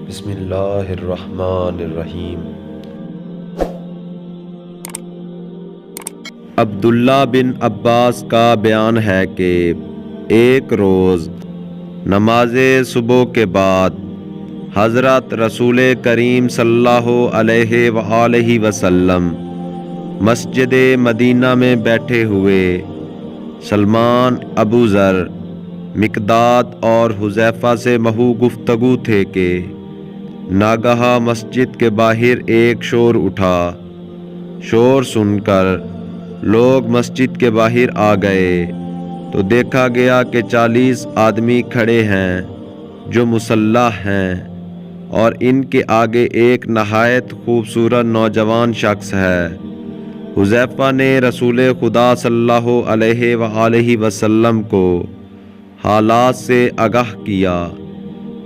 بسم اللہ الرحمن الرحیم۔ عبداللہ بن عباس کا بیان ہے کہ ایک روز نماز صبح کے بعد حضرت رسول کریم صلی اللہ علیہ وآلہ وسلم مسجد مدینہ میں بیٹھے ہوئے سلمان، ابو ذر، مقداد اور حذیفہ سے محو گفتگو تھے کہ ناگہاں مسجد کے باہر ایک شور اٹھا۔ شور سن کر لوگ مسجد کے باہر آ گئے تو دیکھا گیا کہ 40 آدمی کھڑے ہیں جو مسلح ہیں، اور ان کے آگے ایک نہایت خوبصورت نوجوان شخص ہے۔ حذیفہ نے رسول خدا صلی اللہ علیہ وآلہ وسلم کو حالات سے آگاہ کیا۔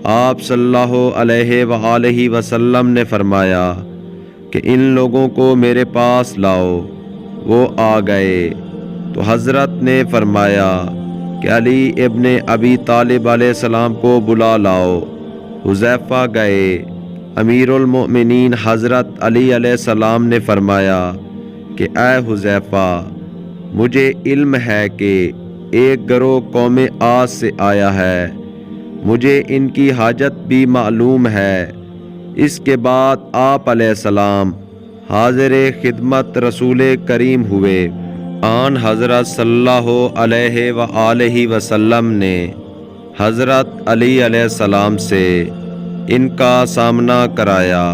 آپ صلی اللہ علیہ وآلہ وسلم نے فرمایا کہ ان لوگوں کو میرے پاس لاؤ۔ وہ آ گئے تو حضرت نے فرمایا کہ علی ابن ابی طالب علیہ السلام کو بلا لاؤ۔ حذیفہ گئے۔ امیر المؤمنین حضرت علی علیہ السلام نے فرمایا کہ اے حذیفہ، مجھے علم ہے کہ ایک گروہ قوم عاد سے آیا ہے، مجھے ان کی حاجت بھی معلوم ہے۔ اس کے بعد آپ علیہ السلام حاضر خدمت رسول کریم ہوئے۔ آن حضرت صلی اللہ علیہ وآلہ وسلم نے حضرت علی علیہ السلام سے ان کا سامنا کرایا۔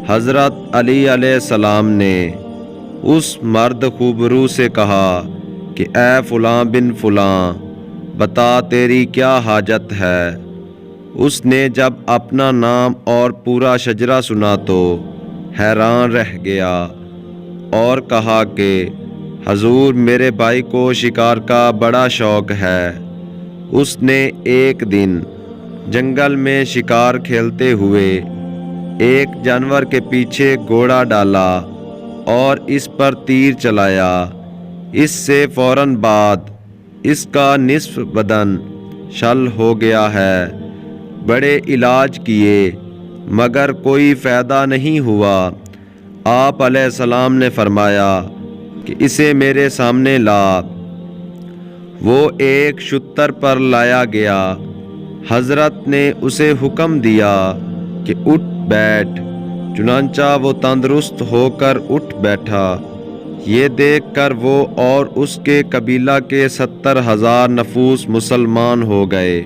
حضرت علی علیہ السلام نے اس مرد خوبرو سے کہا کہ اے فلاں بن فلاں، بتا تیری کیا حاجت ہے؟ اس نے جب اپنا نام اور پورا شجرہ سنا تو حیران رہ گیا اور کہا کہ حضور، میرے بھائی کو شکار کا بڑا شوق ہے۔ اس نے ایک دن جنگل میں شکار کھیلتے ہوئے ایک جانور کے پیچھے گھوڑا ڈالا اور اس پر تیر چلایا۔ اس سے فوراً بعد اس کا نصف بدن شل ہو گیا ہے۔ بڑے علاج کیے مگر کوئی فائدہ نہیں ہوا۔ آپ علیہ السلام نے فرمایا کہ اسے میرے سامنے لا۔ وہ ایک شتر پر لایا گیا۔ حضرت نے اسے حکم دیا کہ اٹھ بیٹھ، چنانچہ وہ تندرست ہو کر اٹھ بیٹھا۔ یہ دیکھ کر وہ اور اس کے قبیلہ کے 70,000 نفوس مسلمان ہو گئے۔